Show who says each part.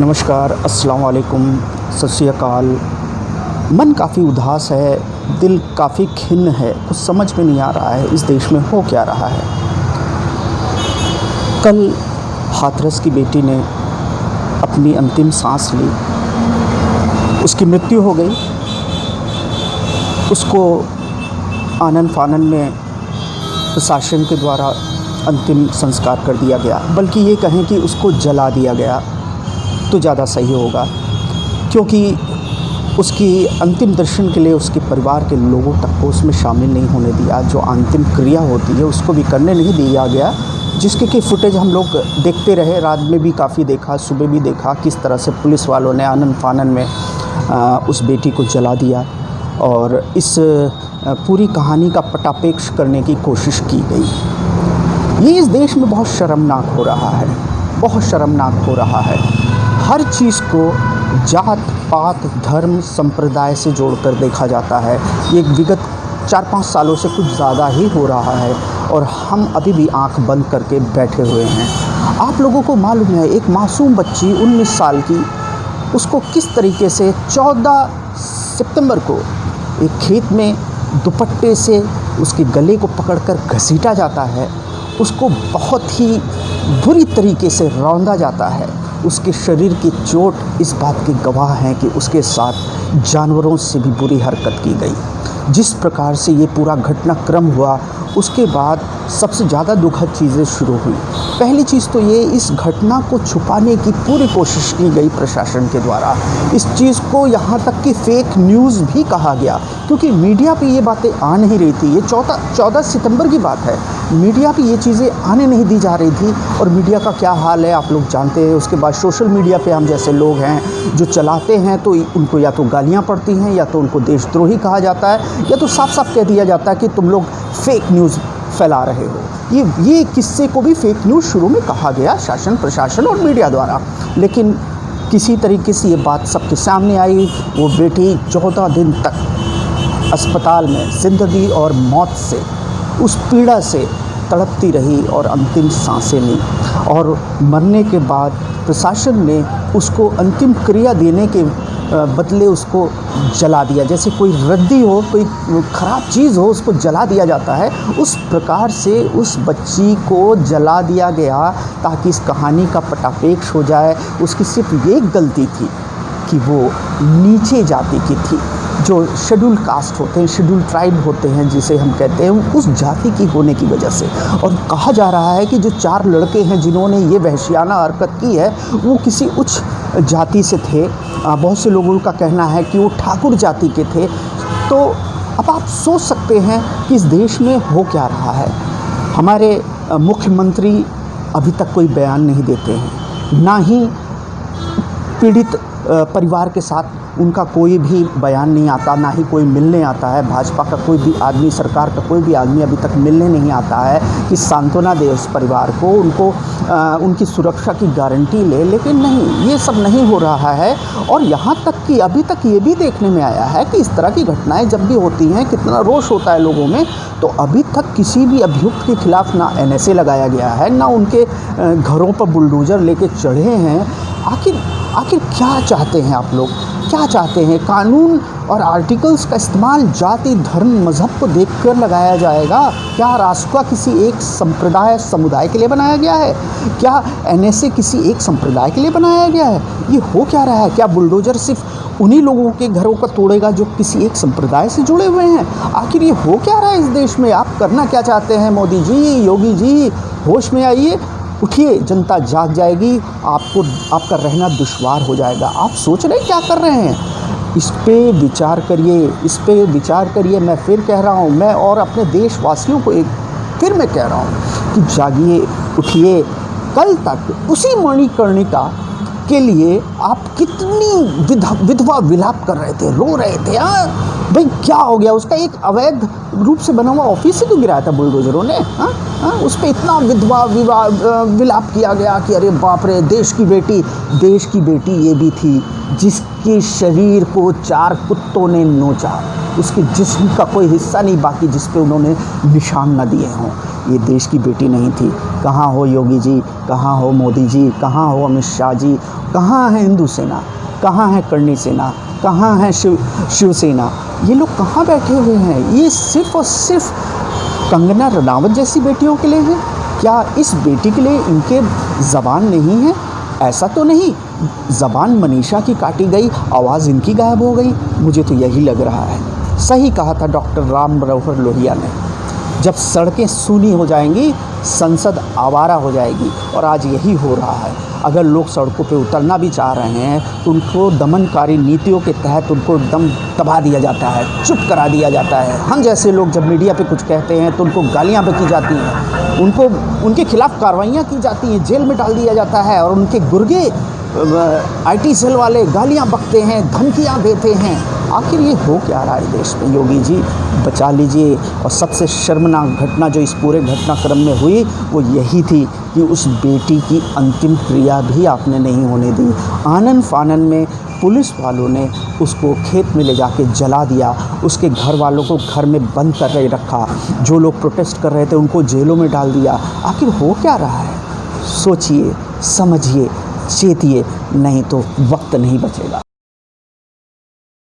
Speaker 1: नमस्कार, अस्सलाम वालेकुम, सत श्री अकाल। मन काफ़ी उदास है, दिल काफ़ी खिन्न है, कुछ समझ में नहीं आ रहा है इस देश में हो क्या रहा है। कल हाथरस की बेटी ने अपनी अंतिम सांस ली, उसकी मृत्यु हो गई। उसको आनन फानन में प्रशासन के द्वारा अंतिम संस्कार कर दिया गया, बल्कि ये कहें कि उसको जला दिया गया तो ज़्यादा सही होगा, क्योंकि उसकी अंतिम दर्शन के लिए उसके परिवार के लोगों तक को उसमें शामिल नहीं होने दिया। जो अंतिम क्रिया होती है उसको भी करने नहीं दिया गया, जिसके कि फुटेज हम लोग देखते रहे। रात में भी काफ़ी देखा, सुबह भी देखा किस तरह से पुलिस वालों ने आनन फानन में उस बेटी को जला दिया और इस पूरी कहानी का पटापेक्ष करने की कोशिश की गई। ये इस देश में बहुत शर्मनाक हो रहा है, बहुत शर्मनाक हो रहा है। हर चीज़ को जात पात धर्म संप्रदाय से जोड़कर देखा जाता है। ये विगत 4-5 सालों से कुछ ज़्यादा ही हो रहा है और हम अभी भी आंख बंद करके बैठे हुए हैं। आप लोगों को मालूम है, एक मासूम बच्ची 19 साल की, उसको किस तरीके से 14 सितंबर को एक खेत में दुपट्टे से उसके गले को पकड़कर घसीटा जाता है। उसको बहुत ही बुरी तरीके से रौंदा जाता है। उसके शरीर की चोट इस बात की गवाह है कि उसके साथ जानवरों से भी बुरी हरकत की गई। जिस प्रकार से ये पूरा घटनाक्रम हुआ, उसके बाद सबसे ज़्यादा दुखद चीज़ें शुरू हुई। पहली चीज़ तो ये, इस घटना को छुपाने की पूरी कोशिश की गई प्रशासन के द्वारा। इस चीज़ को यहाँ तक कि फेक न्यूज़ भी कहा गया, क्योंकि मीडिया पे ये बातें आ नहीं रही थी। ये 14 सितंबर की बात है, मीडिया पे ये चीज़ें आने नहीं दी जा रही थी। और मीडिया का क्या हाल है आप लोग जानते हैं। उसके बाद सोशल मीडिया पे हम जैसे लोग हैं जो चलाते हैं, तो उनको या तो गालियाँ पड़ती हैं, या तो उनको देशद्रोही कहा जाता है, या तो साफ साफ कह दिया जाता है कि तुम लोग फेक न्यूज़ फैला रहे हो। ये किस्से को भी फेक न्यूज़ शुरू में कहा गया शासन प्रशासन और मीडिया द्वारा, लेकिन किसी तरीके से ये बात सबके सामने आई। वो बेटी 14 दिन तक अस्पताल में जिंदगी और मौत से, उस पीड़ा से तड़पती रही और अंतिम सांसें ली। और मरने के बाद प्रशासन ने उसको अंतिम क्रिया देने के बदले उसको जला दिया। जैसे कोई रद्दी हो, कोई ख़राब चीज़ हो, उसको जला दिया जाता है, उस प्रकार से उस बच्ची को जला दिया गया ताकि इस कहानी का पटापेक्ष हो जाए। उसकी सिर्फ एक गलती थी कि वो नीचे जाति की थी, जो शेड्यूल कास्ट होते हैं, शेड्यूल ट्राइब होते हैं जिसे हम कहते हैं, उस जाति की होने की वजह से। और कहा जा रहा है कि जो 4 लड़के हैं जिन्होंने ये वहशियाना हरकत की है, वो किसी उच्च जाति से थे। बहुत से लोगों का कहना है कि वो ठाकुर जाति के थे। तो अब आप सोच सकते हैं कि इस देश में हो क्या रहा है। हमारे मुख्यमंत्री अभी तक कोई बयान नहीं देते हैं, ना ही पीड़ित परिवार के साथ उनका कोई भी बयान नहीं आता, ना ही कोई मिलने आता है। भाजपा का कोई भी आदमी, सरकार का कोई भी आदमी अभी तक मिलने नहीं आता है कि सांत्वना दे उस परिवार को, उनको उनकी सुरक्षा की गारंटी ले। लेकिन नहीं, ये सब नहीं हो रहा है। और यहाँ तक कि अभी तक ये भी देखने में आया है कि इस तरह की घटनाएं जब भी होती हैं, कितना रोष होता है लोगों में। तो अभी तक किसी भी अभियुक्त के खिलाफ ना NSA लगाया गया है, ना उनके घरों पर बुलडोज़र लेके चढ़े हैं। आखिर क्या चाहते हैं आप लोग, क्या चाहते हैं? कानून और आर्टिकल्स का इस्तेमाल जाति धर्म मज़हब को देखकर लगाया जाएगा? क्या रास्ता किसी एक संप्रदाय समुदाय के लिए बनाया गया है? क्या NSA किसी एक संप्रदाय के लिए बनाया गया है? ये हो क्या रहा है? क्या बुलडोज़र सिर्फ उन्हीं लोगों के घरों को तोड़ेगा जो किसी एक संप्रदाय से जुड़े हुए हैं? आखिर ये हो क्या रहा है इस देश में? आप करना क्या चाहते हैं? मोदी जी, योगी जी, होश में आइए, उठिए, जनता जाग जाएगी, आपका रहना दुश्वार हो जाएगा। आप सोच रहे हैं क्या कर रहे हैं? इस पे विचार करिए, इस पे विचार करिए। मैं फिर कह रहा हूँ, मैं और अपने देशवासियों को फिर मैं कह रहा हूँ कि जागिए, उठिए। कल तक उसी मणिकर्णिका के लिए आप कितनी विधवा विलाप कर रहे थे, रो रहे थे। भाई क्या हो गया? उसका एक अवैध रूप से बना हुआ ऑफिस ही तो गिराया था बुलडोजरों ने। उस पर इतना विधवा विलाप किया गया कि अरे बाप रे, देश की बेटी ये भी थी। जिसके शरीर को 4 कुत्तों ने नोचा, उसके जिस्म का कोई हिस्सा नहीं बाकी जिस पे उन्होंने निशान न दिए हों। ये देश की बेटी नहीं थी। कहाँ हो योगी जी, कहाँ हो मोदी जी, कहाँ हो अमित शाह जी, कहाँ है हिंदू सेना, कहाँ है करणी सेना, कहाँ है शिवसेना? ये लोग कहाँ बैठे हुए हैं? ये सिर्फ़ और सिर्फ कंगना रनावत जैसी बेटियों के लिए है? क्या इस बेटी के लिए इनके ज़बान नहीं है? ऐसा तो नहीं। ज़बान मनीषा की काटी गई, आवाज़ इनकी गायब हो गई। मुझे तो यही लग रहा है। सही कहा था डॉक्टर राम मनोहर लोहिया ने, जब सड़कें सूनी हो जाएंगी संसद आवारा हो जाएगी। और आज यही हो रहा है। अगर लोग सड़कों पे उतरना भी चाह रहे हैं तो उनको दमनकारी नीतियों के तहत उनको एकदम दबा दिया जाता है, चुप करा दिया जाता है। हम जैसे लोग जब मीडिया पे कुछ कहते हैं तो उनको गालियाँ बकी जाती हैं, उनको उनके खिलाफ़ कार्रवाइयाँ की जाती हैं, जेल में डाल दिया जाता है। और उनके गुर्गे IT सेल वाले गालियाँ बकते हैं, धमकियाँ देते हैं। आखिर ये हो क्या रहा है देश में? योगी जी बचा लीजिए। और सबसे शर्मनाक घटना जो इस पूरे घटनाक्रम में हुई वो यही थी कि उस बेटी की अंतिम क्रिया भी आपने नहीं होने दी। आनन फानन में पुलिस वालों ने उसको खेत में ले जाके जला दिया, उसके घर वालों को घर में बंद कर रखा, जो लोग प्रोटेस्ट कर रहे थे उनको जेलों में डाल दिया। आखिर हो क्या रहा है? सोचिए, समझिए, चेतिए, नहीं तो वक्त नहीं बचेगा।